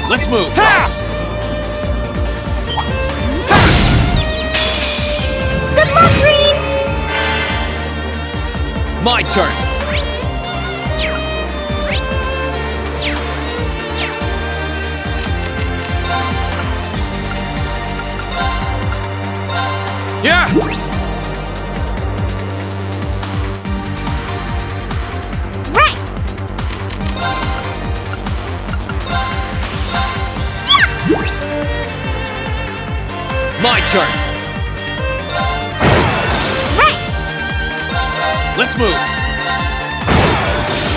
Let's move! Ha! Good luck, Rean! My turn! Yeah! Right! My turn! Right! Let's move!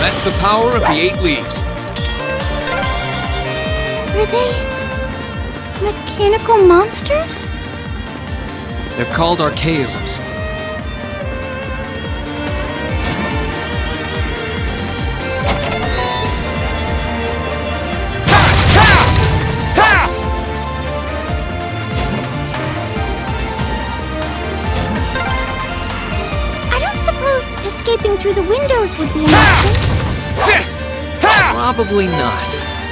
That's the power of the 8 leaves. Were they mechanical monsters? They're called archaisms. I don't suppose escaping through the windows would be an option. Probably not.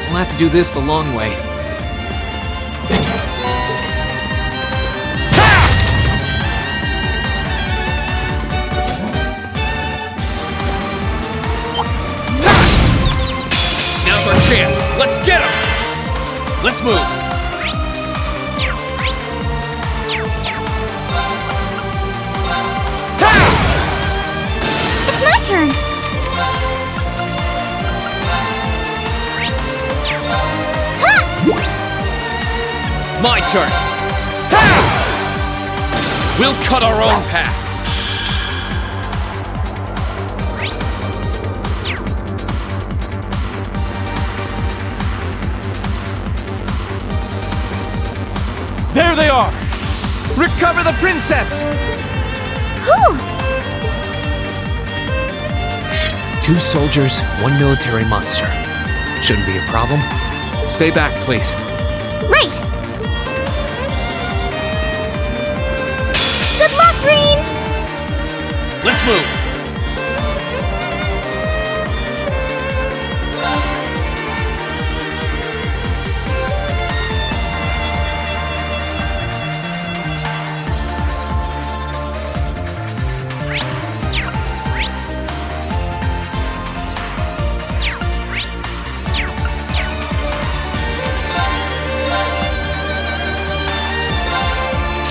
We'll have to do this the long way. Now's our chance. Let's get him! Let's move. It's my turn. My turn. We'll cut our own path. There they are! Recover the princess! Whew! 2 soldiers, 1 military monster. Shouldn't be a problem. Stay back, please. Right! Good luck, Rean! Let's move.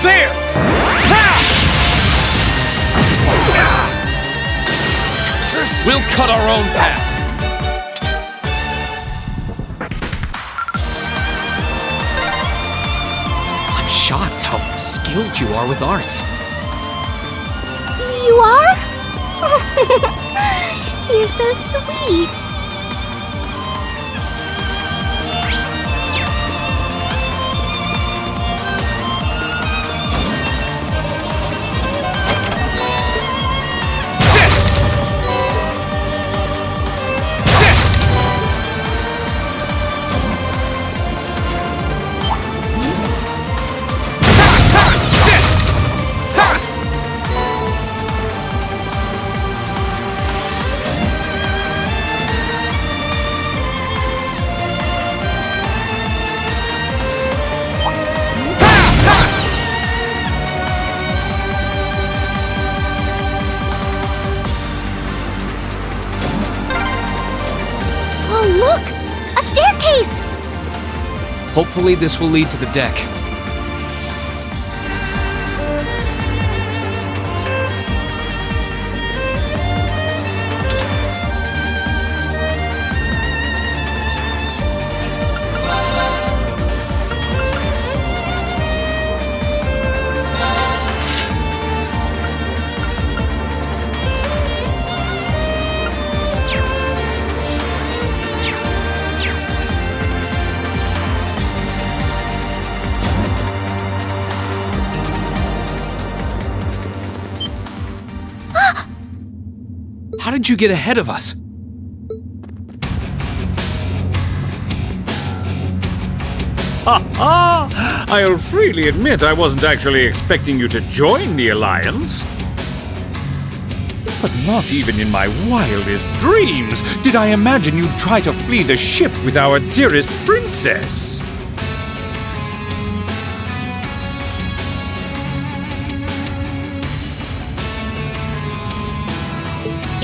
There! We'll cut our own path. I'm shocked how skilled you are with arts. You are? You're so sweet. Oh, look! A staircase! Hopefully this will lead to the deck. How did you get ahead of us? Ha! I'll freely admit I wasn't actually expecting you to join the Alliance. But Not even in my wildest dreams did I imagine you'd try to flee the ship with our dearest princess.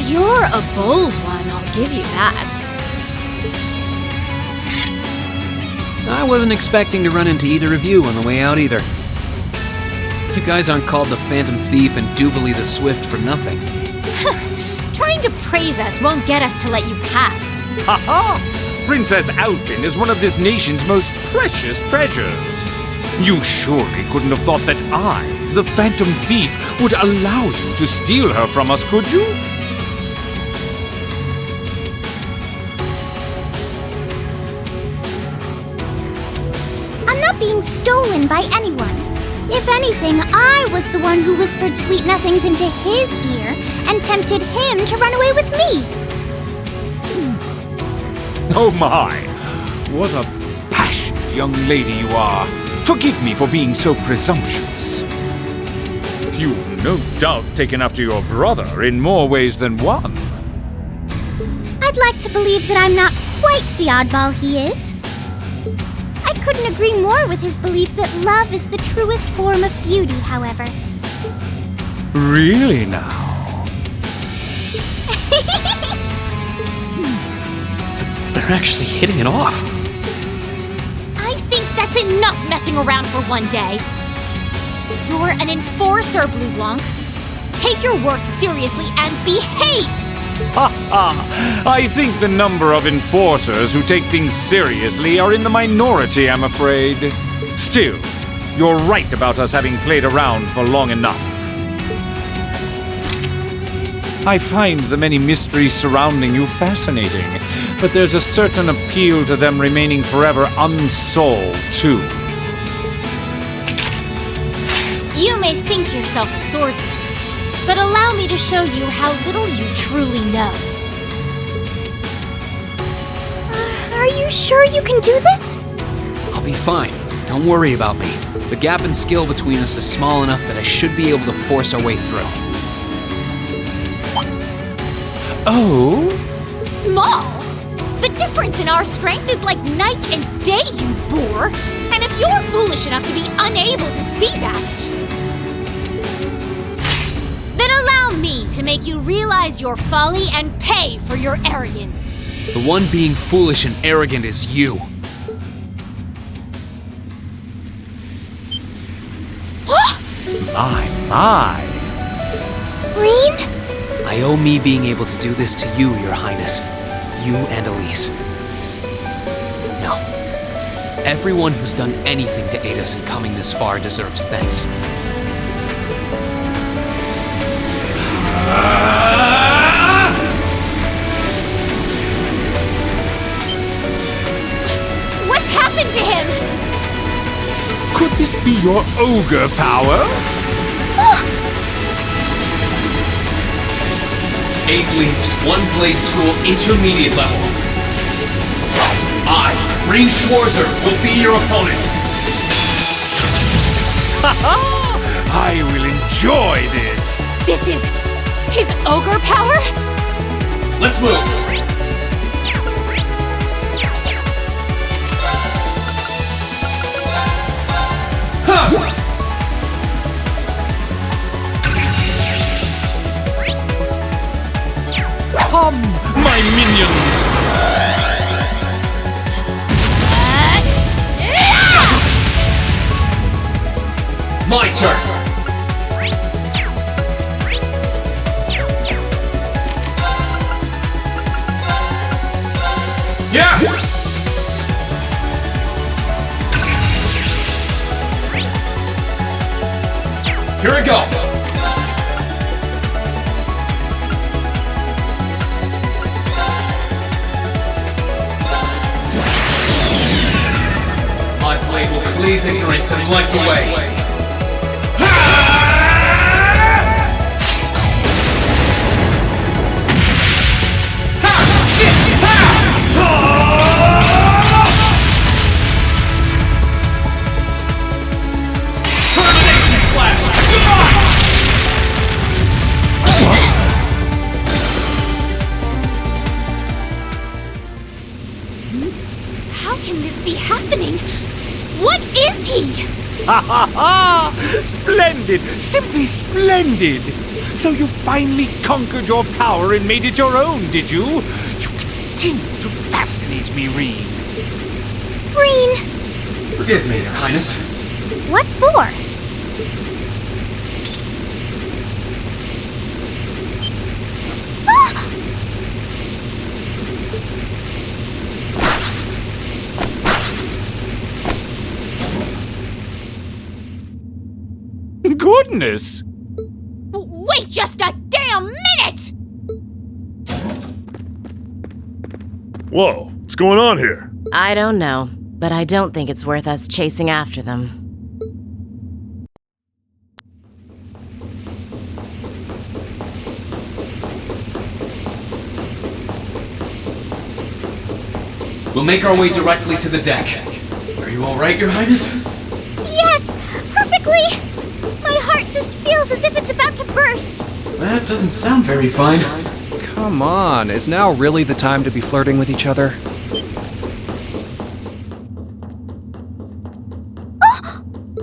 You're a bold one, I'll give you that. I wasn't expecting to run into either of you on the way out either. You guys aren't called the Phantom Thief and Duvalie the Swift for nothing. Trying to praise us won't get us to let you pass. Ha ha! Princess Alfin is one of this nation's most precious treasures. You surely couldn't have thought that I, the Phantom Thief, would allow you to steal her from us, could you? I'm not being stolen by anyone. If anything, I was the one who whispered sweet nothings into his ear and tempted him to run away with me. Oh my! What a passionate young lady you are. Forgive me for being so presumptuous. You've no doubt taken after your brother in more ways than one. I'd like to believe that I'm not quite the oddball he is. I couldn't agree more with his belief that love is the truest form of beauty, however. Really now? They're actually hitting it off. I think that's enough messing around for one day. You're an enforcer, Blue Blanc. Take your work seriously and behave! Ha ha! I think the number of enforcers who take things seriously are in the minority, I'm afraid. Still, you're right about us having played around for long enough. I find the many mysteries surrounding you fascinating, but there's a certain appeal to them remaining forever unsolved, too. You may think yourself a swordsman, but allow me to show you how little you truly know. Are you sure you can do this? I'll be fine. Don't worry about me. The gap in skill between us is small enough that I should be able to force our way through. Oh? Small? The difference in our strength is like night and day, you boor! And if you're foolish enough to be unable to see that, then allow me to make you realize your folly and pay for your arrogance. The one being foolish and arrogant is you. My. Rean? I owe me being able to do this to you, Your Highness. You and Elise. No. Everyone who's done anything to aid us in coming this far deserves thanks. What's happened to him? Could this be your ogre power? 8 leaves, 1 blade school, intermediate level. I, Rean Schwarzer, will be your opponent. I will enjoy this. This is his ogre power? Let's move. Huh. Come, my minions! My turn. Yeah! Here we go. My blade will cleave ignorance and light the way. be happening? What is he? Ha ha ha! Splendid! Simply splendid! So you finally conquered your power and made it your own, did you? You continue to fascinate me, Rean. Rean, Forgive me, Your Highness. what for? Goodness! Wait just a damn minute! Whoa, what's going on here? I don't know, but I don't think it's worth us chasing after them. We'll make our way directly to the deck. Are you all right, Your Highness? Yes, perfectly! My heart just feels as if it's about to burst. That doesn't sound very fine. Come on, is now really the time to be flirting with each other?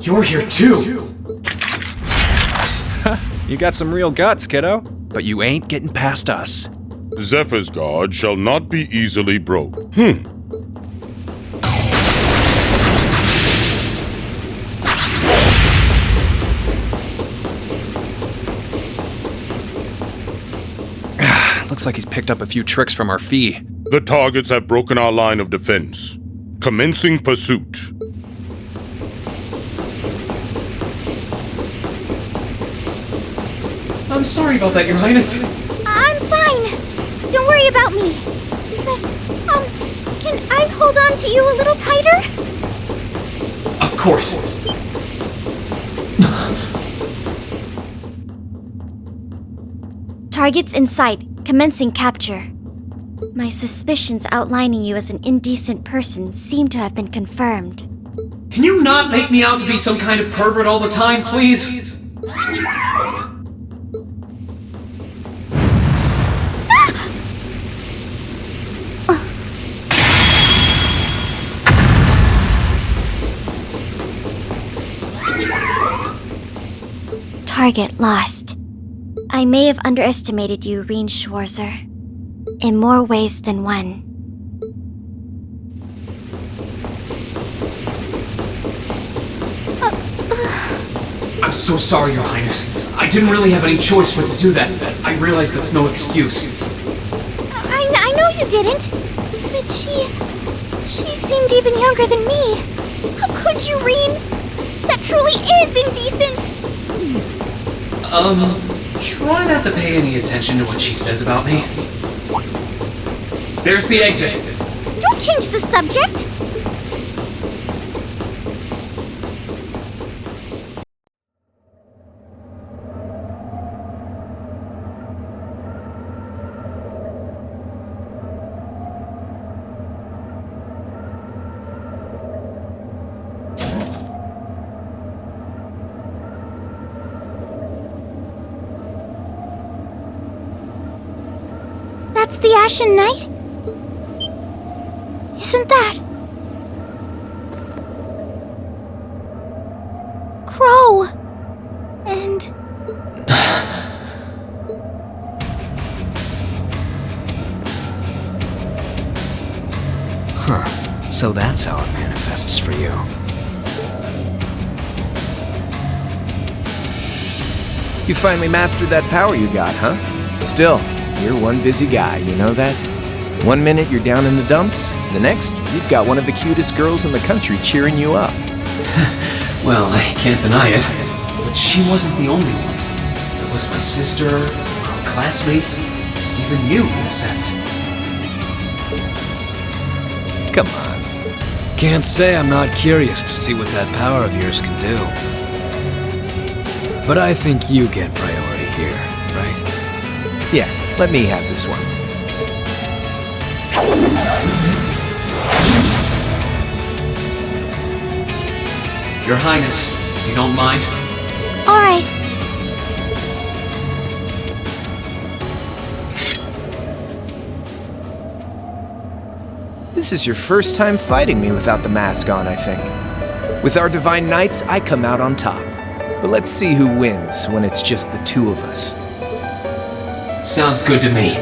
You're here too. You got some real guts, kiddo. But you ain't getting past us. Zephyr's guard shall not be easily broke. Looks like he's picked up a few tricks from our fee. The targets have broken our line of defense. Commencing pursuit. I'm sorry about that, Your Highness. I'm fine. Don't worry about me. But, can I hold on to you a little tighter? Of course. Targets in sight. Commencing capture. My suspicions outlining you as an indecent person seem to have been confirmed. Can you not make me out to be some kind of pervert all the time, please? Target lost. I may have underestimated you, Rean Schwarzer. In more ways than one. I'm so sorry, Your Highness. I didn't really have any choice but to do that. I realize that's no excuse. I know you didn't. But she seemed even younger than me. How could you, Rean? That truly is indecent. Try not to pay any attention to what she says about me. There's the exit. Don't change the subject. That's the Ashen Knight? Isn't that... Crow? And... Huh. So that's how it manifests for you. You finally mastered that power you got, huh? Still, you're one busy guy, you know that? One minute you're down in the dumps, the next, you've got one of the cutest girls in the country cheering you up. Well, I can't deny it. But she wasn't the only one. There was my sister, our classmates, even you, in a sense. Come on. Can't say I'm not curious to see what that power of yours can do. But I think you get priority here, right? Yeah, let me have this one. Your Highness, if you don't mind. All right. This is your first time fighting me without the mask on, I think. With our divine knights, I come out on top. But let's see who wins when it's just the two of us. Sounds good to me.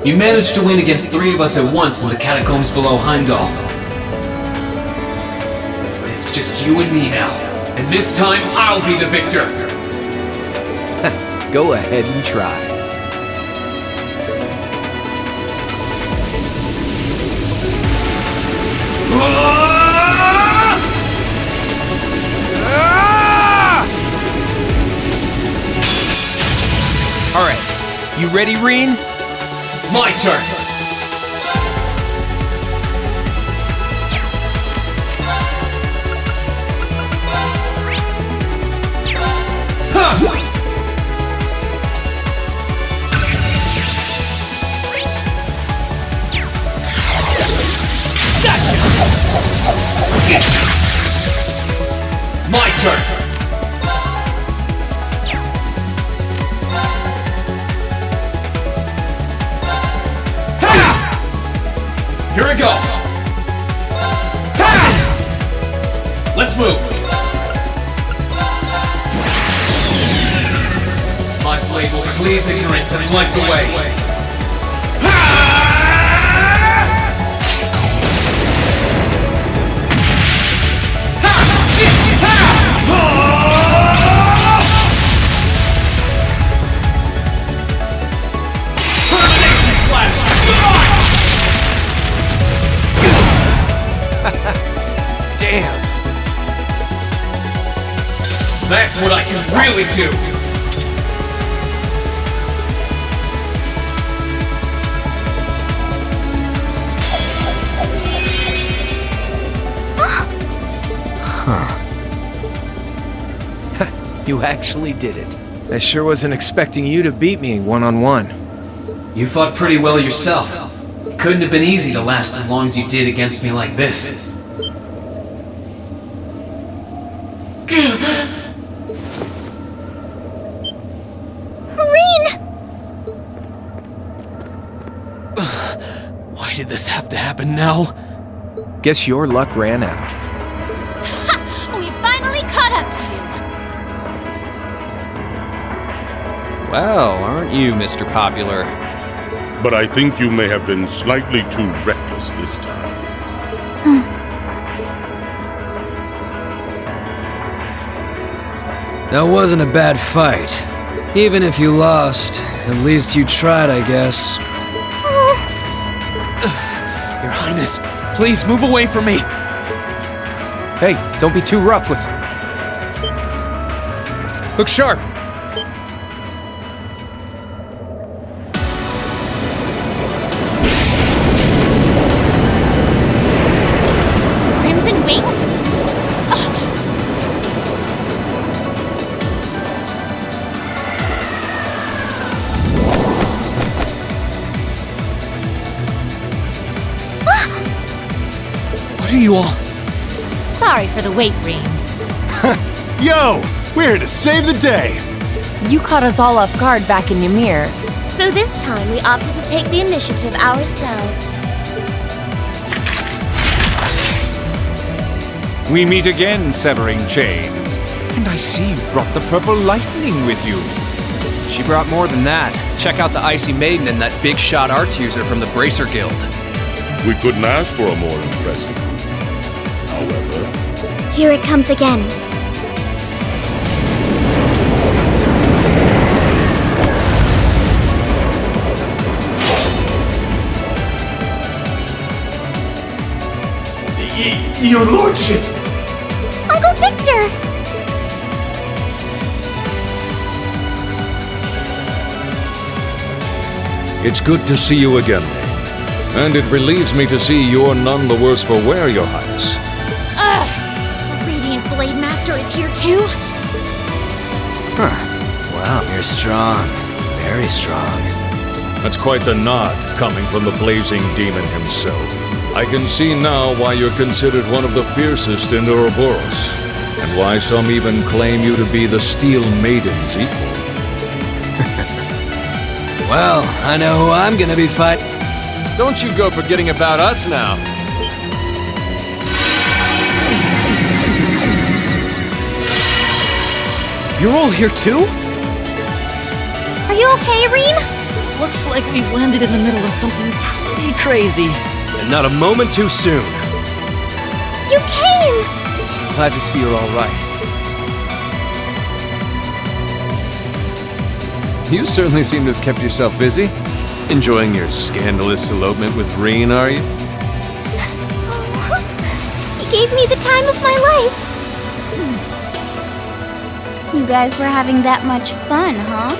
You managed to win against 3 of us at once in the catacombs below Heimdall. But it's just you and me now. And this time, I'll be the victor! Go ahead and try. Alright, you ready, Rean? My turn! My turn! Here we go! Let's move! My blade will cleave ignorance and wipe the way. Termination slash! Damn! That's what I can really do! You actually did it. I sure wasn't expecting you to beat me one-on-one. You fought pretty well yourself. It couldn't have been easy to last as long as you did against me like this. Rean! Why did this have to happen now? Guess your luck ran out. Ha! We finally caught up to you! Well, aren't you, Mr. Popular? But I think you may have been slightly too reckless this time. That wasn't a bad fight. Even if you lost, at least you tried, I guess. Your Highness, please move away from me! Hey, don't be too rough with... Look sharp! Crimson wings? What are you all? Sorry for the wait, Rean. Yo! We're here to save the day! You caught us all off guard back in Ymir. So this time we opted to take the initiative ourselves. We meet again, severing chains. And I see you brought the purple lightning with you. She brought more than that. Check out the Icy Maiden and that big shot arts user from the Bracer Guild. We couldn't ask for a more impressive group. However, Here it comes again. Your lordship! Uncle Victor! It's good to see you again, and it relieves me to see you're none the worse for wear, Your Highness. Ugh! The Radiant Blade Master is here too? Huh. Wow, you're strong. Very strong. That's quite the nod coming from the blazing demon himself. I can see now why you're considered one of the fiercest in Ouroboros, and why some even claim you to be the Steel Maiden's equal. Well, I know who I'm gonna be fighting. Don't you go forgetting about us now. You're all here too? Are you okay, Rean? Looks like we've landed in the middle of something pretty crazy. And not a moment too soon. You came! Glad to see you're all right. You certainly seem to have kept yourself busy. Enjoying your scandalous elopement with Rean, are you? He gave me the time of my life. You guys were having that much fun, huh?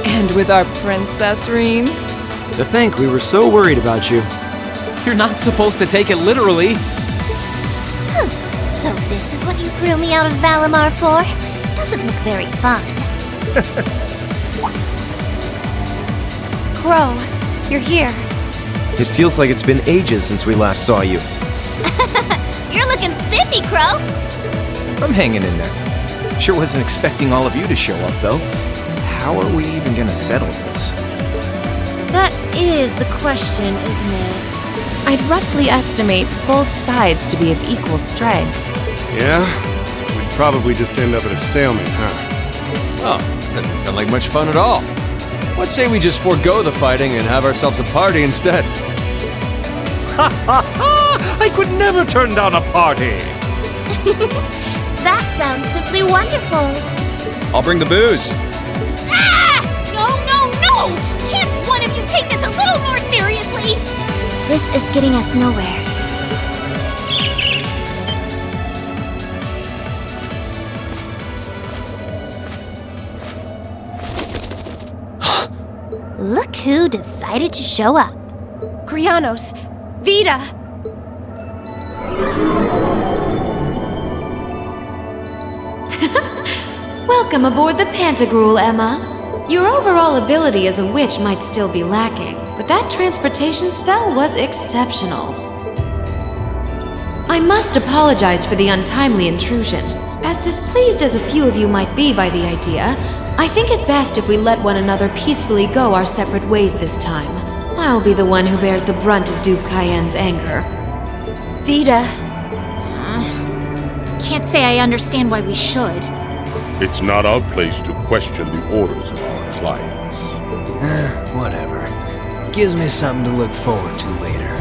And with our princess, Rean? To think we were so worried about you. You're not supposed to take it literally. So this is what you threw me out of Valimar for? Doesn't look very fun. Crow, you're here. It feels like it's been ages since we last saw you. You're looking spiffy, Crow. I'm hanging in there. Sure wasn't expecting all of you to show up, though. How are we even gonna settle this? That is the question, isn't it? I'd roughly estimate both sides to be of equal strength. Yeah? So we'd probably just end up at a stalemate, huh? Oh, doesn't sound like much fun at all. Let's say we just forego the fighting and have ourselves a party instead. Ha ha ha! I could never turn down a party! That sounds simply wonderful. I'll bring the booze. Ah! No! Can't one of you take this a little more seriously? This is getting us nowhere. Look who decided to show up. Krianos, Vita! Welcome aboard the Pantagruel, Emma. Your overall ability as a witch might still be lacking, but that transportation spell was exceptional. I must apologize for the untimely intrusion. As displeased as a few of you might be by the idea, I think it best if we let one another peacefully go our separate ways this time. I'll be the one who bears the brunt of Duke Cayenne's anger. Vita. Can't say I understand why we should. It's not our place to question the orders of our clients. Whatever. Gives me something to look forward to later.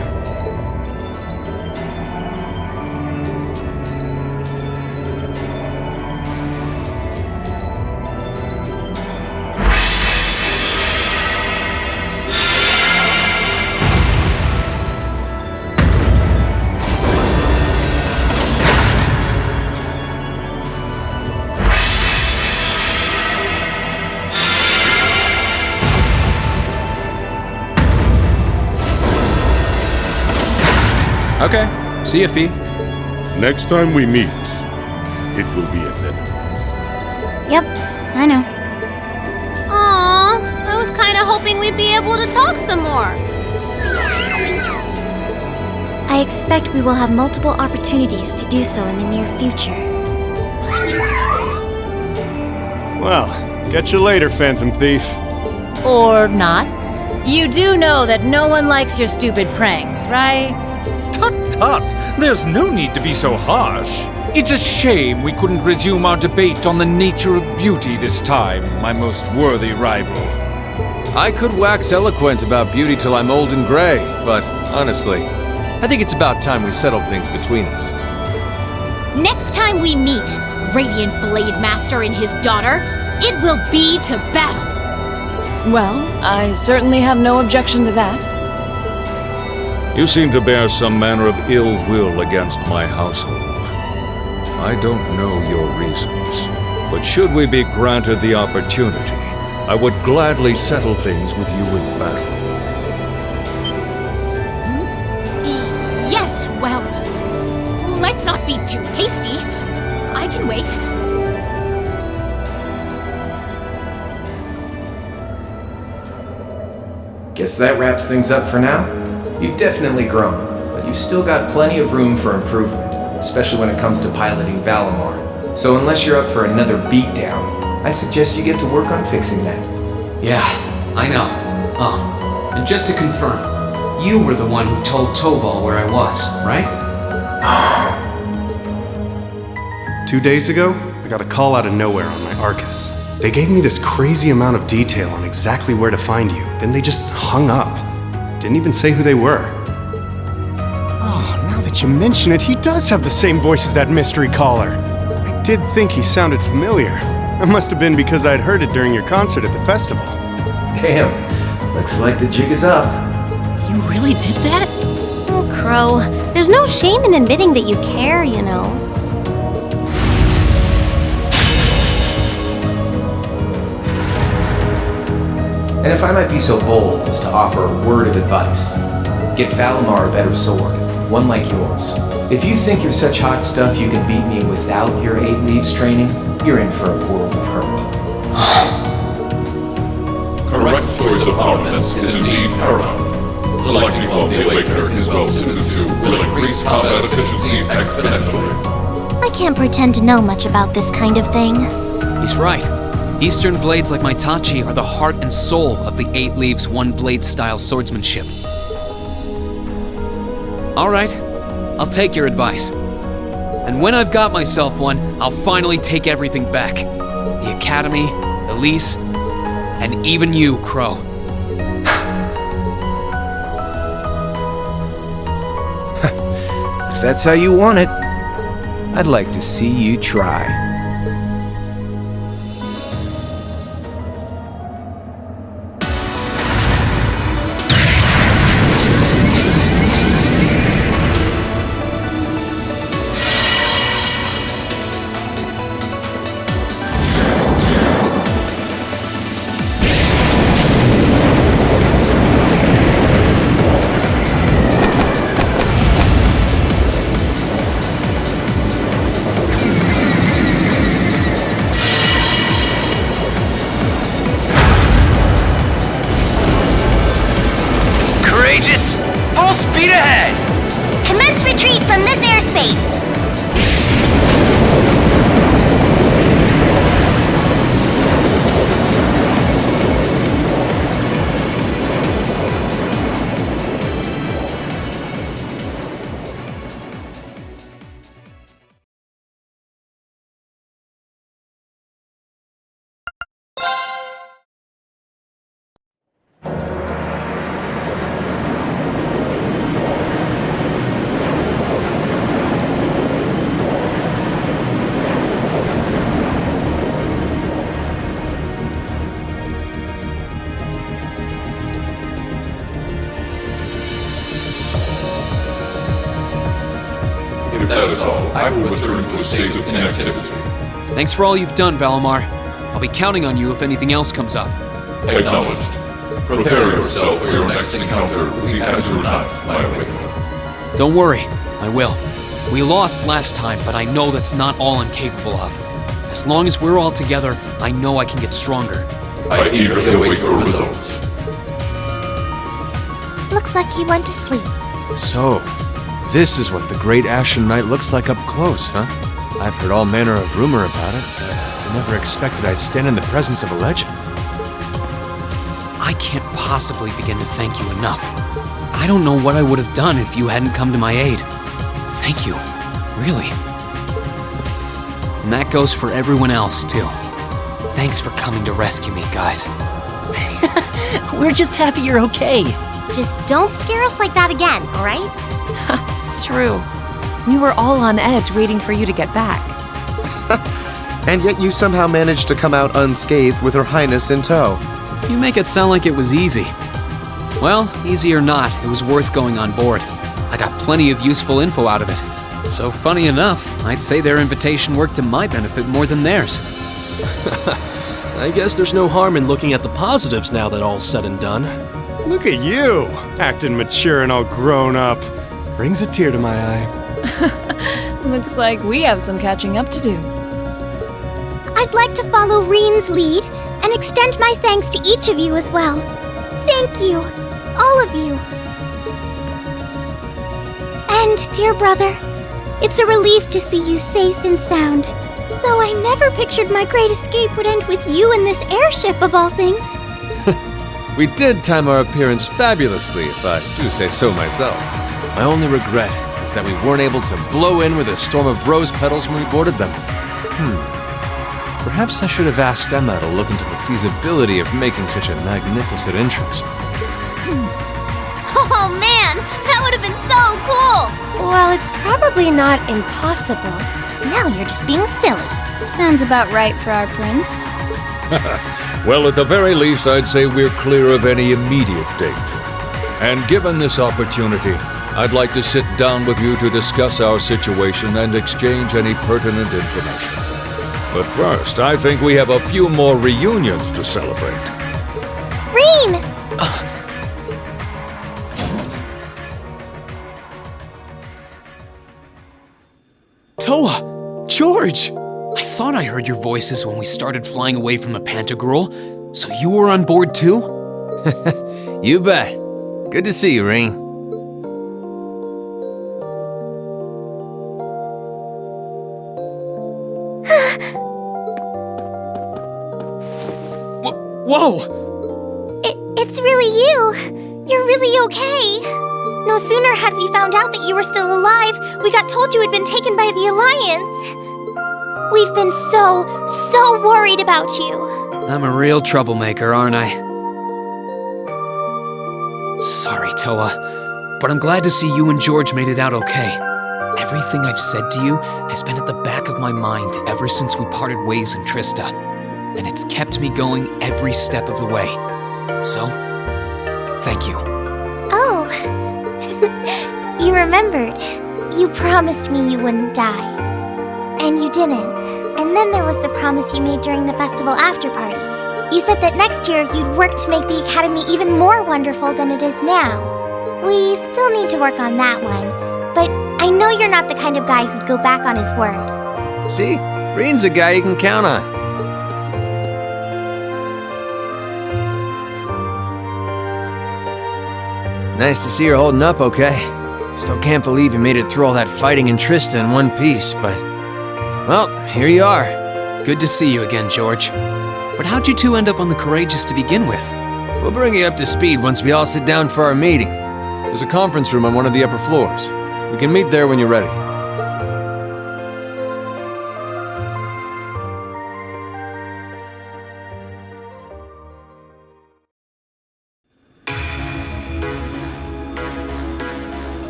Okay, see ya, Fee. Next time we meet, it will be as enemies. Yep, I know. Aww, I was kinda hoping we'd be able to talk some more. I expect we will have multiple opportunities to do so in the near future. Well, catch you later, Phantom Thief. Or not. You do know that no one likes your stupid pranks, right? Tut! There's no need to be so harsh. It's a shame we couldn't resume our debate on the nature of beauty this time, my most worthy rival. I could wax eloquent about beauty till I'm old and gray, but honestly, I think it's about time we settled things between us. Next time we meet, Radiant Blade Master and his daughter, it will be to battle. Well, I certainly have no objection to that. You seem to bear some manner of ill will against my household. I don't know your reasons, but should we be granted the opportunity, I would gladly settle things with you in battle. Yes, well, let's not be too hasty. I can wait. Guess that wraps things up for now. You've definitely grown, but you've still got plenty of room for improvement, especially when it comes to piloting Valimar. So unless you're up for another beatdown, I suggest you get to work on fixing that. Yeah, I know. And just to confirm, you were the one who told Toval where I was, right? 2 days ago, I got a call out of nowhere on my Arcus. They gave me this crazy amount of detail on exactly where to find you, then they just hung up. Didn't even say who they were. Oh, now that you mention it, he does have the same voice as that mystery caller. I did think he sounded familiar. It must have been because I'd heard it during your concert at the festival. Damn, looks like the jig is up. You really did that? Oh, Crow, there's no shame in admitting that you care, you know. And if I might be so bold as to offer a word of advice, get Valimar a better sword, one like yours. If you think you're such hot stuff you can beat me without your 8 leaves training, you're in for a world of hurt. Correct choice of armaments is indeed paramount. Selecting one of the Awakener is well suited to will increase combat efficiency exponentially. I can't pretend to know much about this kind of thing. He's right. Eastern blades like my Tachi are the heart and soul of the 8 Leaves 1 Blade style swordsmanship. Alright, I'll take your advice. And when I've got myself one, I'll finally take everything back. The Academy, Elise, and even you, Crow. If that's how you want it, I'd like to see you try. Full speed ahead! Commence retreat from this airspace! If that is all, I will return to a state of inactivity. Thanks for all you've done, Valimar. I'll be counting on you if anything else comes up. Acknowledged. Prepare yourself for your next encounter with the Azure Knight, my Awakener. Don't worry, I will. We lost last time, but I know that's not all I'm capable of. As long as we're all together, I know I can get stronger. I eagerly await your results. Looks like he went to sleep. So, this is what the Great Ashen Knight looks like up close, huh? I've heard all manner of rumor about it, but I never expected I'd stand in the presence of a legend. I can't possibly begin to thank you enough. I don't know what I would have done if you hadn't come to my aid. Thank you, really. And that goes for everyone else, too. Thanks for coming to rescue me, guys. We're just happy you're okay. Just don't scare us like that again, alright? True. We were all on edge waiting for you to get back. And yet you somehow managed to come out unscathed with Her Highness in tow. You make it sound like it was easy. Well, easy or not, it was worth going on board. I got plenty of useful info out of it. So funny enough, I'd say their invitation worked to my benefit more than theirs. I guess there's no harm in looking at the positives now that all's said and done. Look at you, acting mature and all grown up. Brings a tear to my eye. Looks like we have some catching up to do. I'd like to follow Rean's lead and extend my thanks to each of you as well. Thank you, all of you. And, dear brother, it's a relief to see you safe and sound. Though I never pictured my great escape would end with you in this airship of all things. We did time our appearance fabulously, if I do say so myself. My only regret is that we weren't able to blow in with a storm of rose petals when we boarded them. Perhaps I should have asked Emma to look into the feasibility of making such a magnificent entrance. Oh man, that would have been so cool! Well, it's probably not impossible. Now you're just being silly. Sounds about right for our prince. Well, at the very least, I'd say we're clear of any immediate danger. And given this opportunity, I'd like to sit down with you to discuss our situation and exchange any pertinent information. But first, I think we have a few more reunions to celebrate. Rean! Toa! George! I thought I heard your voices when we started flying away from the Pantagruel, so you were on board too? You bet. Good to see you, Rean. Whoa! It's really you. You're really okay. No sooner had we found out that you were still alive, we got told you had been taken by the Alliance. We've been so worried about you. I'm a real troublemaker, aren't I? Sorry, Toa, but I'm glad to see you and George made it out okay. Everything I've said to you has been at the back of my mind ever since we parted ways in Trista, and it's kept me going every step of the way. So, thank you. Oh, you remembered. You promised me you wouldn't die. And you didn't. And then there was the promise you made during the festival after party. You said that next year you'd work to make the Academy even more wonderful than it is now. We still need to work on that one, but I know you're not the kind of guy who'd go back on his word. See? Rean's a guy you can count on. Nice to see you're holding up okay. Still can't believe you made it through all that fighting in Trista in one piece, but... well, here you are. Good to see you again, George. But how'd you two end up on the Courageous to begin with? We'll bring you up to speed once we all sit down for our meeting. There's a conference room on one of the upper floors. We can meet there when you're ready.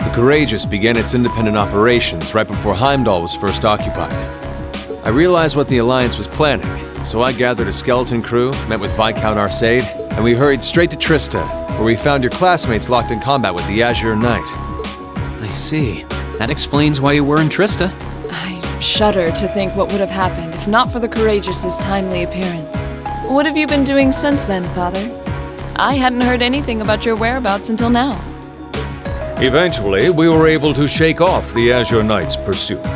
The Courageous began its independent operations right before Heimdall was first occupied. I realized what the Alliance was planning, so I gathered a skeleton crew, met with Viscount Arcade, and we hurried straight to Trista, where we found your classmates locked in combat with the Azure Knight. I see. That explains why you were in Trista. I shudder to think what would have happened if not for the Courageous's timely appearance. What have you been doing since then, Father? I hadn't heard anything about your whereabouts until now. Eventually, we were able to shake off the Azure Knight's pursuit,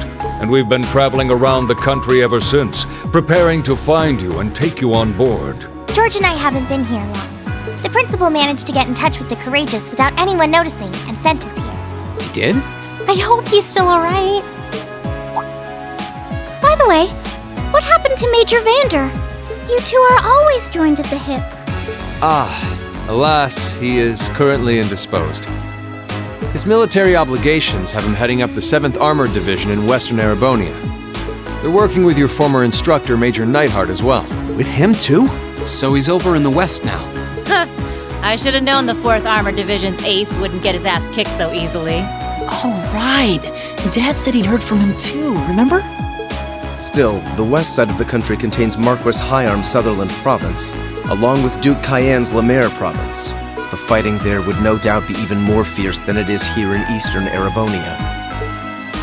and we've been traveling around the country ever since, preparing to find you and take you on board. George and I haven't been here long. The principal managed to get in touch with the Courageous without anyone noticing and sent us here. He did? I hope he's still alright. By the way, what happened to Major Vander? You two are always joined at the hip. Alas, he is currently indisposed. His military obligations have him heading up the 7th Armored Division in Western Erebonia. They're working with your former instructor, Major Neidhart, as well. With him too? So he's over in the west now. I should have known the 4th Armored Division's ace wouldn't get his ass kicked so easily. Oh, right. Dad said he'd heard from him too, remember? Still, the west side of the country contains Marquis Hyarm Sutherland Province, along with Duke Cayenne's Lemaire Province. The fighting there would no doubt be even more fierce than it is here in eastern Erebonia.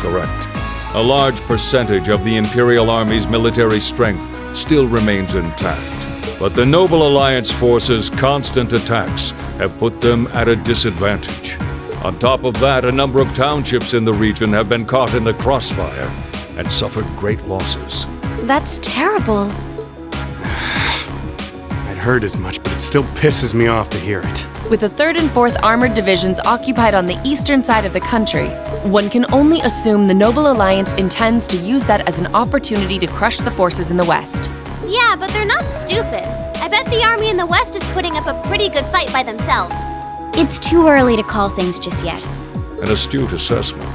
Correct. A large percentage of the Imperial Army's military strength still remains intact, but the Noble Alliance forces' constant attacks have put them at a disadvantage. On top of that, a number of townships in the region have been caught in the crossfire and suffered great losses. That's terrible. hurt as much, but it still pisses me off to hear it. With the 3rd and 4th Armored Divisions occupied on the eastern side of the country, one can only assume the Noble Alliance intends to use that as an opportunity to crush the forces in the west. Yeah, but they're not stupid. I bet the army in the west is putting up a pretty good fight by themselves. It's too early to call things just yet. An astute assessment.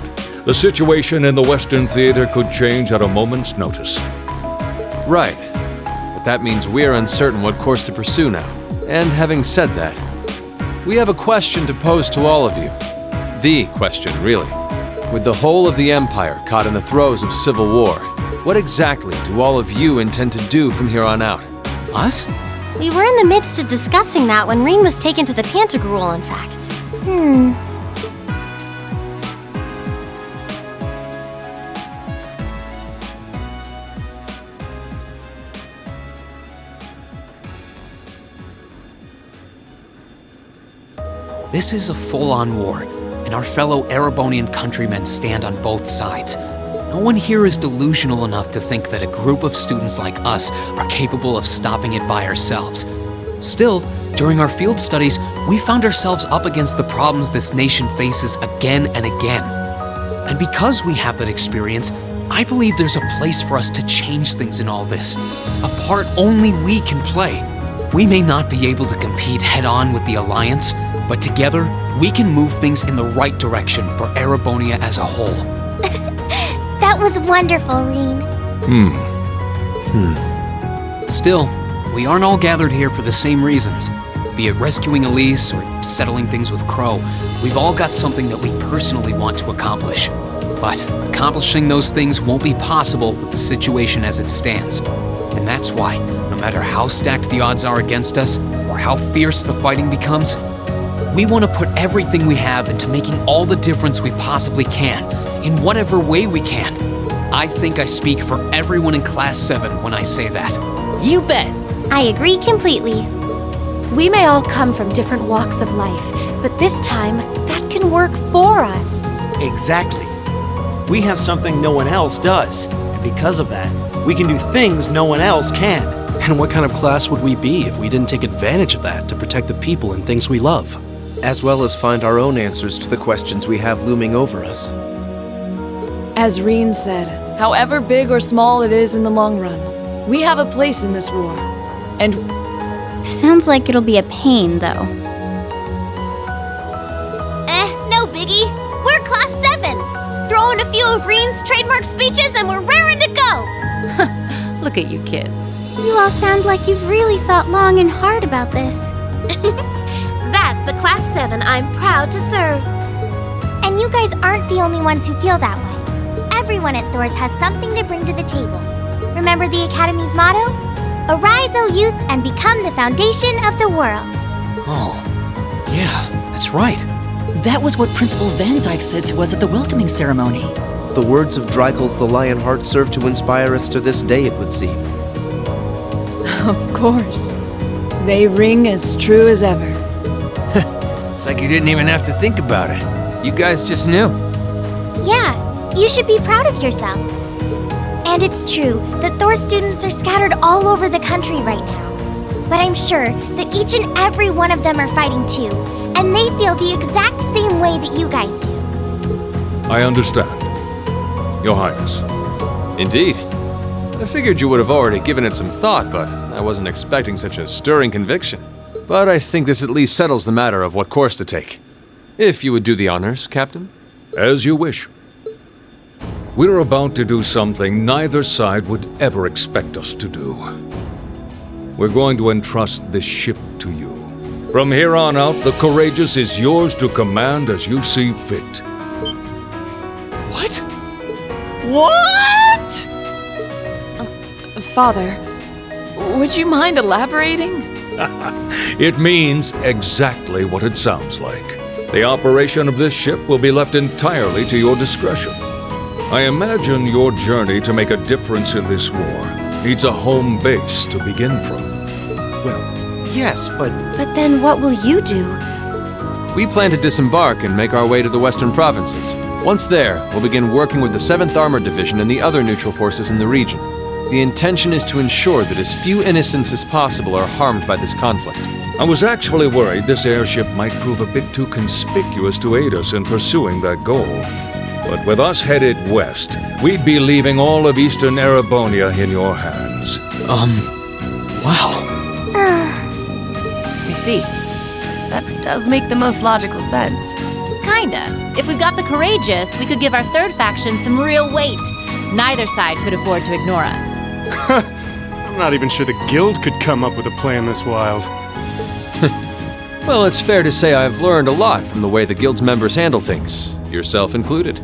The situation in the Western Theater could change at a moment's notice. Right. But that means we're uncertain what course to pursue now. And having said that, we have a question to pose to all of you. The question, really. With the whole of the Empire caught in the throes of civil war, what exactly do all of you intend to do from here on out? Us? We were in the midst of discussing that when Rean was taken to the Pantagruel, in fact. This is a full-on war, and our fellow Erebonian countrymen stand on both sides. No one here is delusional enough to think that a group of students like us are capable of stopping it by ourselves. Still, during our field studies, we found ourselves up against the problems this nation faces again and again. And because we have that experience, I believe there's a place for us to change things in all this, a part only we can play. We may not be able to compete head-on with the Alliance, but together, we can move things in the right direction for Erebonia as a whole. That was wonderful, Rean. Still, we aren't all gathered here for the same reasons. Be it rescuing Elise or settling things with Crow, we've all got something that we personally want to accomplish. But accomplishing those things won't be possible with the situation as it stands. And that's why, no matter how stacked the odds are against us, or how fierce the fighting becomes, we want to put everything we have into making all the difference we possibly can, in whatever way we can. I think I speak for everyone in Class VII when I say that. You bet! I agree completely. We may all come from different walks of life, but this time, that can work for us. Exactly. We have something no one else does, and because of that, we can do things no one else can. And what kind of class would we be if we didn't take advantage of that to protect the people and things we love? As well as find our own answers to the questions we have looming over us. As Rean said, however big or small it is in the long run, we have a place in this war. And sounds like it'll be a pain, though. No biggie. We're Class VII. Throw in a few of Rean's trademark speeches and we're raring to go. Look at you kids. You all sound like you've really thought long and hard about this. That's the Class 7 I'm proud to serve. And you guys aren't the only ones who feel that way. Everyone at Thors has something to bring to the table. Remember the Academy's motto? Arise, O youth, and become the foundation of the world. Oh, yeah, that's right. That was what Principal Van Dyke said to us at the welcoming ceremony. The words of Dreikel's the Lionheart serve to inspire us to this day, it would seem. Of course. They ring as true as ever. It's like you didn't even have to think about it. You guys just knew. Yeah, you should be proud of yourselves. And it's true that Thors students are scattered all over the country right now. But I'm sure that each and every one of them are fighting too, and they feel the exact same way that you guys do. I understand, Your Highness. Indeed. I figured you would have already given it some thought, but I wasn't expecting such a stirring conviction. But I think this at least settles the matter of what course to take. If you would do the honors, Captain. As you wish. We're about to do something neither side would ever expect us to do. We're going to entrust this ship to you. From here on out, the Courageous is yours to command as you see fit. What? What? Father, would you mind elaborating? It means exactly what it sounds like. The operation of this ship will be left entirely to your discretion. I imagine your journey to make a difference in this war needs a home base to begin from. Well, yes, but... But then what will you do? We plan to disembark and make our way to the western provinces. Once there, we'll begin working with the 7th Armored Division and the other neutral forces in the region. The intention is to ensure that as few innocents as possible are harmed by this conflict. I was actually worried this airship might prove a bit too conspicuous to aid us in pursuing that goal. But with us headed west, we'd be leaving all of Eastern Erebonia in your hands. Wow. I see. That does make the most logical sense. Kinda. If we got the courageous, we could give our third faction some real weight. Neither side could afford to ignore us. I'm not even sure the guild could come up with a plan this wild. Well, it's fair to say I've learned a lot from the way the guild's members handle things, yourself included.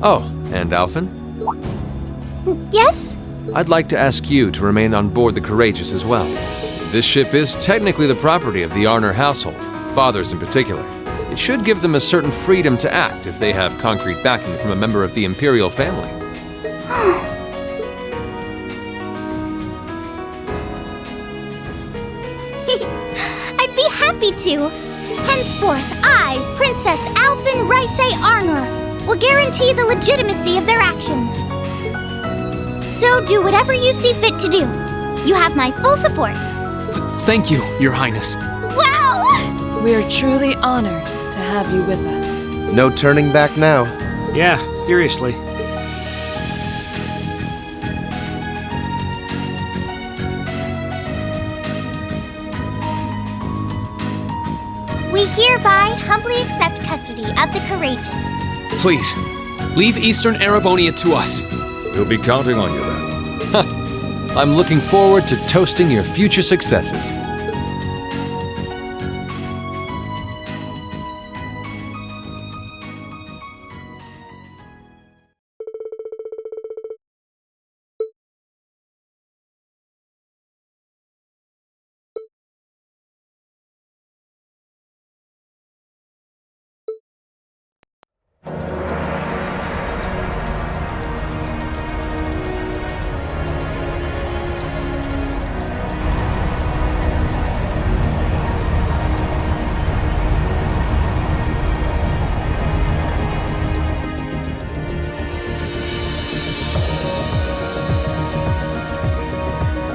Oh, and Alfin? Yes? I'd like to ask you to remain on board the Courageous as well. This ship is technically the property of the Arner household, fathers in particular. It should give them a certain freedom to act if they have concrete backing from a member of the Imperial family. I'd be happy to. Henceforth, I, Princess Alfin Rice Arner, will guarantee the legitimacy of their actions. So do whatever you see fit to do. You have my full support. Thank you, Your Highness. Wow! We are truly honored to have you with us. No turning back now. Yeah, seriously. We hereby humbly accept custody of the Courageous. Please, leave Eastern Erebonia to us. We'll be counting on you then. I'm looking forward to toasting your future successes.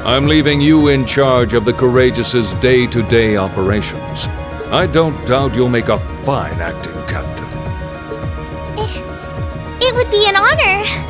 I'm leaving you in charge of the Courageous's day-to-day operations. I don't doubt you'll make a fine acting captain. It would be an honor.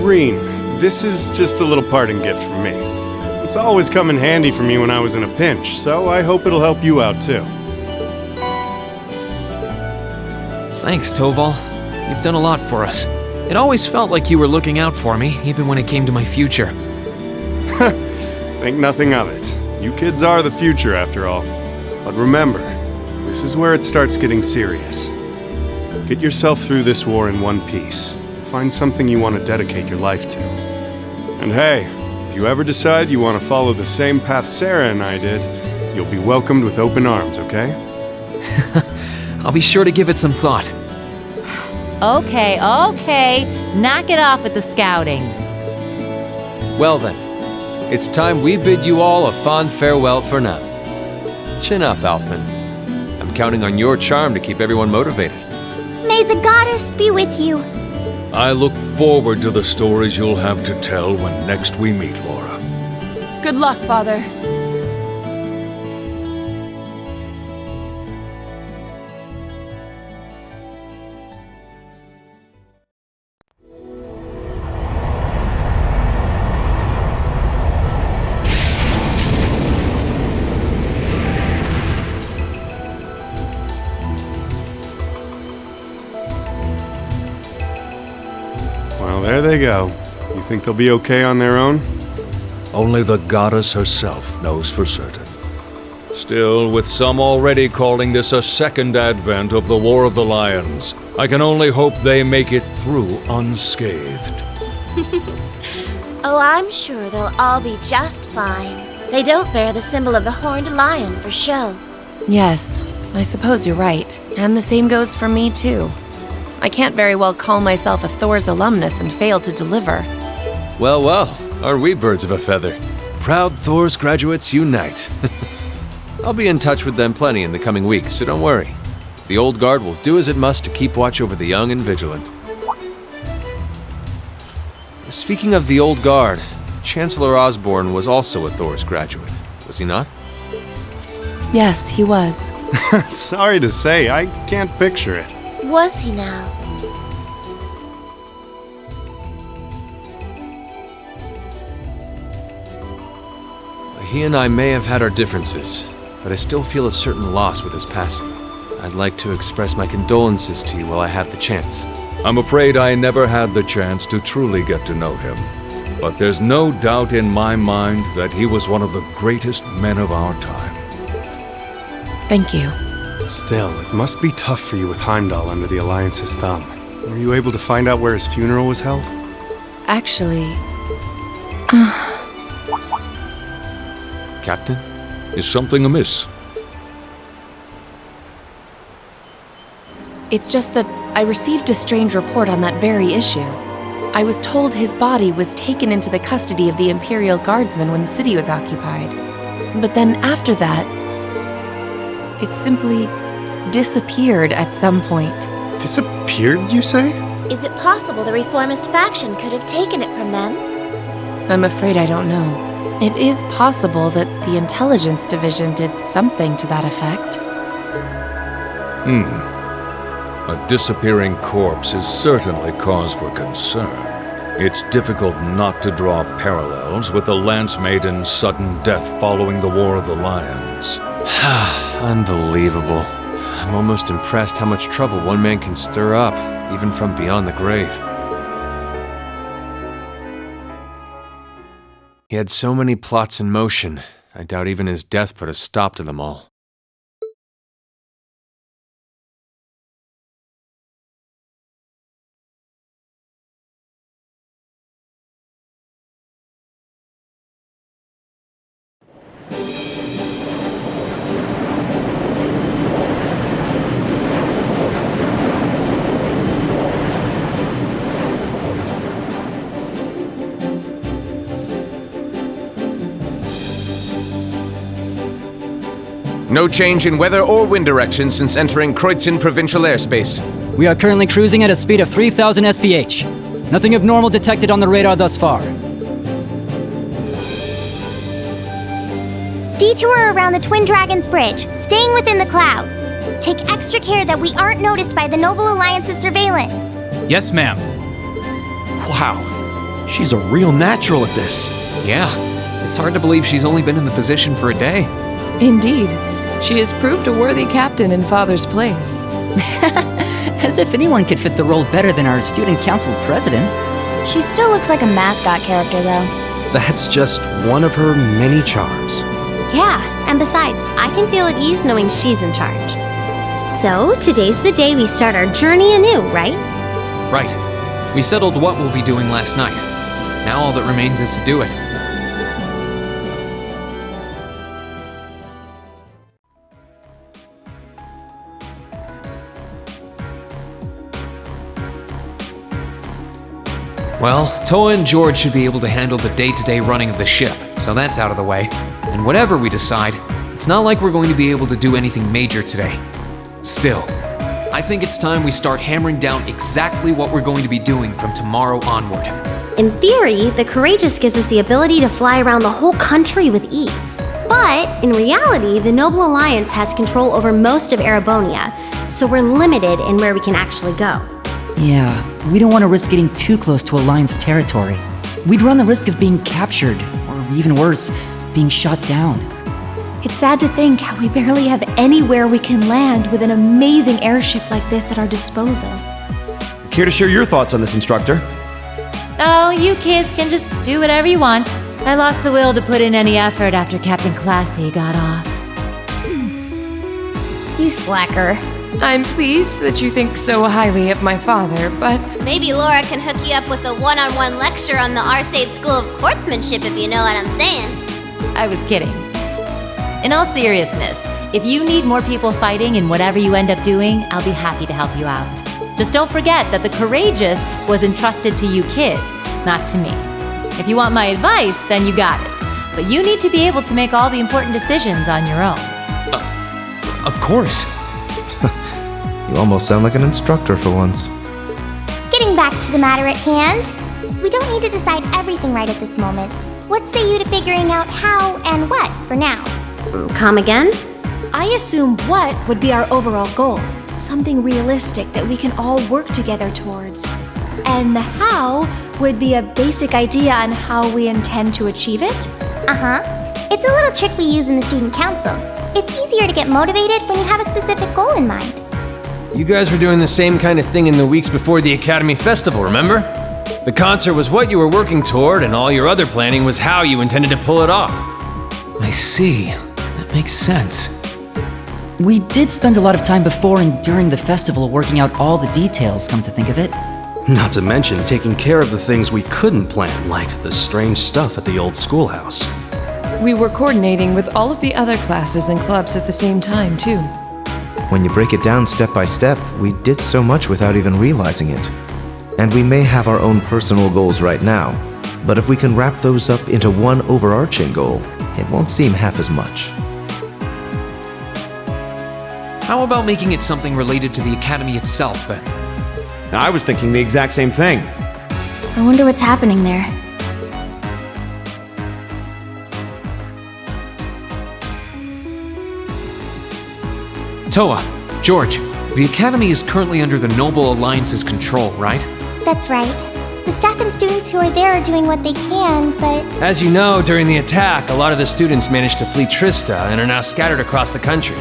Rean, this is just a little parting gift from me. It's always come in handy for me when I was in a pinch, so I hope it'll help you out too. Thanks, Toval. You've done a lot for us. It always felt like you were looking out for me, even when it came to my future. Think nothing of it. You kids are the future, after all. But remember, this is where it starts getting serious. Get yourself through this war in one piece. Find something you want to dedicate your life to. And hey, if you ever decide you want to follow the same path Sarah and I did, you'll be welcomed with open arms, okay? I'll be sure to give it some thought. Okay, knock it off with the scouting. Well then, it's time we bid you all a fond farewell for now. Chin up, Alfin. I'm counting on your charm to keep everyone motivated. May the goddess be with you. I look forward to the stories you'll have to tell when next we meet, Laura. Good luck, Father. Well, there they go. You think they'll be okay on their own? Only the goddess herself knows for certain. Still, with some already calling this a second advent of the War of the Lions, I can only hope they make it through unscathed. Oh, I'm sure they'll all be just fine. They don't bear the symbol of the horned lion for show. Yes, I suppose you're right. And the same goes for me, too. I can't very well call myself a Thors alumnus and fail to deliver. Well, aren't we birds of a feather? Proud Thors graduates unite. I'll be in touch with them plenty in the coming weeks, so don't worry. The old guard will do as it must to keep watch over the young and vigilant. Speaking of the old guard, Chancellor Osborne was also a Thors graduate, was he not? Yes, he was. Sorry to say, I can't picture it. Was he now? He and I may have had our differences, but I still feel a certain loss with his passing. I'd like to express my condolences to you while I have the chance. I'm afraid I never had the chance to truly get to know him. But there's no doubt in my mind that he was one of the greatest men of our time. Thank you. Still, it must be tough for you with Heimdall under the Alliance's thumb. Were you able to find out where his funeral was held? Actually... Captain? Is something amiss? It's just that I received a strange report on that very issue. I was told his body was taken into the custody of the Imperial Guardsmen when the city was occupied. But then after that, it simply disappeared at some point. Disappeared, you say? Is it possible the reformist faction could have taken it from them? I'm afraid I don't know. It is possible that the Intelligence Division did something to that effect. A disappearing corpse is certainly cause for concern. It's difficult not to draw parallels with the Lance Maiden's sudden death following the War of the Lions. Unbelievable. I'm almost impressed how much trouble one man can stir up, even from beyond the grave. He had so many plots in motion, I doubt even his death put a stop to them all. No change in weather or wind direction since entering Kreutzen provincial airspace. We are currently cruising at a speed of 3,000 SPH. Nothing abnormal detected on the radar thus far. Detour around the Twin Dragons Bridge, staying within the clouds. Take extra care that we aren't noticed by the Noble Alliance's surveillance. Yes, ma'am. Wow, she's a real natural at this. Yeah, it's hard to believe she's only been in the position for a day. Indeed. She has proved a worthy captain in Father's place. As if anyone could fit the role better than our student council president. She still looks like a mascot character, though. That's just one of her many charms. Yeah, and besides, I can feel at ease knowing she's in charge. So, today's the day we start our journey anew, right? Right. We settled what we'll be doing last night. Now all that remains is to do it. Well, Toa and George should be able to handle the day-to-day running of the ship, so that's out of the way. And whatever we decide, it's not like we're going to be able to do anything major today. Still, I think it's time we start hammering down exactly what we're going to be doing from tomorrow onward. In theory, the Courageous gives us the ability to fly around the whole country with ease. But, in reality, the Noble Alliance has control over most of Erebonia, so we're limited in where we can actually go. Yeah, we don't want to risk getting too close to Alliance territory. We'd run the risk of being captured, or even worse, being shot down. It's sad to think how we barely have anywhere we can land with an amazing airship like this at our disposal. Care to share your thoughts on this, instructor? Oh, you kids can just do whatever you want. I lost the will to put in any effort after Captain Classy got off. You slacker. I'm pleased that you think so highly of my father, but... Maybe Laura can hook you up with a one-on-one lecture on the Arcade School of Courtsmanship, if you know what I'm saying. I was kidding. In all seriousness, if you need more people fighting in whatever you end up doing, I'll be happy to help you out. Just don't forget that the Courageous was entrusted to you kids, not to me. If you want my advice, then you got it. But you need to be able to make all the important decisions on your own. Of course. You almost sound like an instructor for once. Getting back to the matter at hand, we don't need to decide everything right at this moment. What say you to figuring out how and what for now? Come again? I assume what would be our overall goal. Something realistic that we can all work together towards. And the how would be a basic idea on how we intend to achieve it? It's a little trick we use in the student council. It's easier to get motivated when you have a specific goal in mind. You guys were doing the same kind of thing in the weeks before the Academy Festival, remember? The concert was what you were working toward, and all your other planning was how you intended to pull it off. I see. That makes sense. We did spend a lot of time before and during the festival working out all the details, come to think of it. Not to mention taking care of the things we couldn't plan, like the strange stuff at the old schoolhouse. We were coordinating with all of the other classes and clubs at the same time, too. When you break it down step by step, we did so much without even realizing it. And we may have our own personal goals right now, but if we can wrap those up into one overarching goal, it won't seem half as much. How about making it something related to the Academy itself, then? I was thinking the exact same thing. I wonder what's happening there. Toa, George, the Academy is currently under the Noble Alliance's control, right? That's right. The staff and students who are there are doing what they can, but... As you know, during the attack, a lot of the students managed to flee Trista and are now scattered across the country.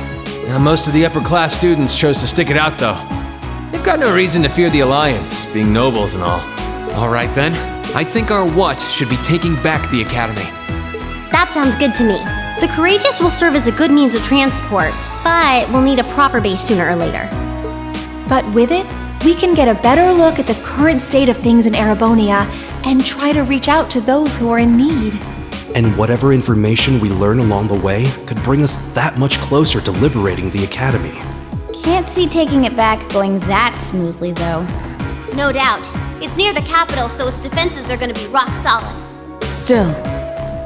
Now, most of the upper-class students chose to stick it out, though. They've got no reason to fear the Alliance, being nobles and all. All right, then. I think our what should be taking back the Academy. That sounds good to me. The Courageous will serve as a good means of transport, but we'll need a proper base sooner or later. But with it, we can get a better look at the current state of things in Erebonia and try to reach out to those who are in need. And whatever information we learn along the way could bring us that much closer to liberating the Academy. Can't see taking it back going that smoothly, though. No doubt. It's near the capital, so its defenses are going to be rock solid. Still,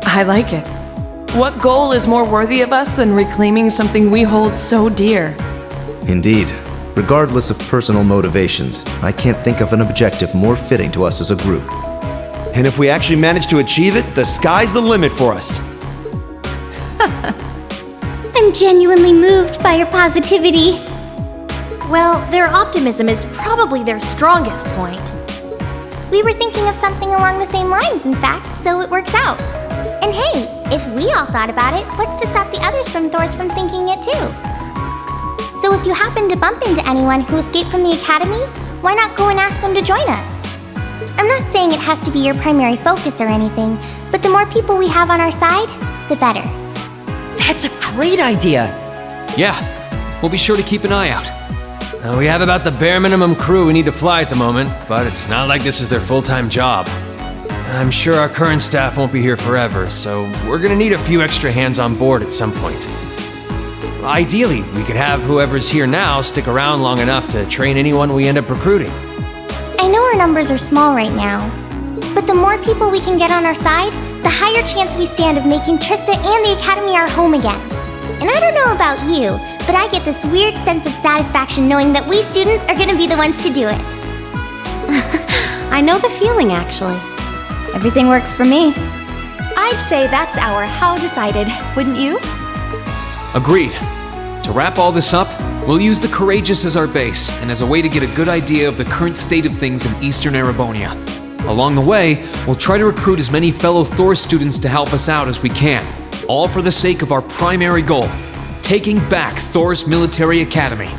I like it. What goal is more worthy of us than reclaiming something we hold so dear? Indeed. Regardless of personal motivations, I can't think of an objective more fitting to us as a group. And if we actually manage to achieve it, the sky's the limit for us. I'm genuinely moved by your positivity. Well, their optimism is probably their strongest point. We were thinking of something along the same lines, in fact, so it works out. And hey, if we all thought about it, what's to stop the others from Thors from thinking it too? So if you happen to bump into anyone who escaped from the academy, why not go and ask them to join us? I'm not saying it has to be your primary focus or anything, but the more people we have on our side, the better. That's a great idea! Yeah, we'll be sure to keep an eye out. We have about the bare minimum crew we need to fly at the moment, but it's not like this is their full-time job. I'm sure our current staff won't be here forever, so we're gonna need a few extra hands on board at some point. Ideally, we could have whoever's here now stick around long enough to train anyone we end up recruiting. I know our numbers are small right now, but the more people we can get on our side, the higher chance we stand of making Trista and the Academy our home again. And I don't know about you, but I get this weird sense of satisfaction knowing that we students are gonna be the ones to do it. I know the feeling, actually. Everything works for me. I'd say that's our how decided, wouldn't you? Agreed. To wrap all this up, we'll use the Courageous as our base, and as a way to get a good idea of the current state of things in Eastern Erebonia. Along the way, we'll try to recruit as many fellow Thors students to help us out as we can, all for the sake of our primary goal, taking back Thors Military Academy.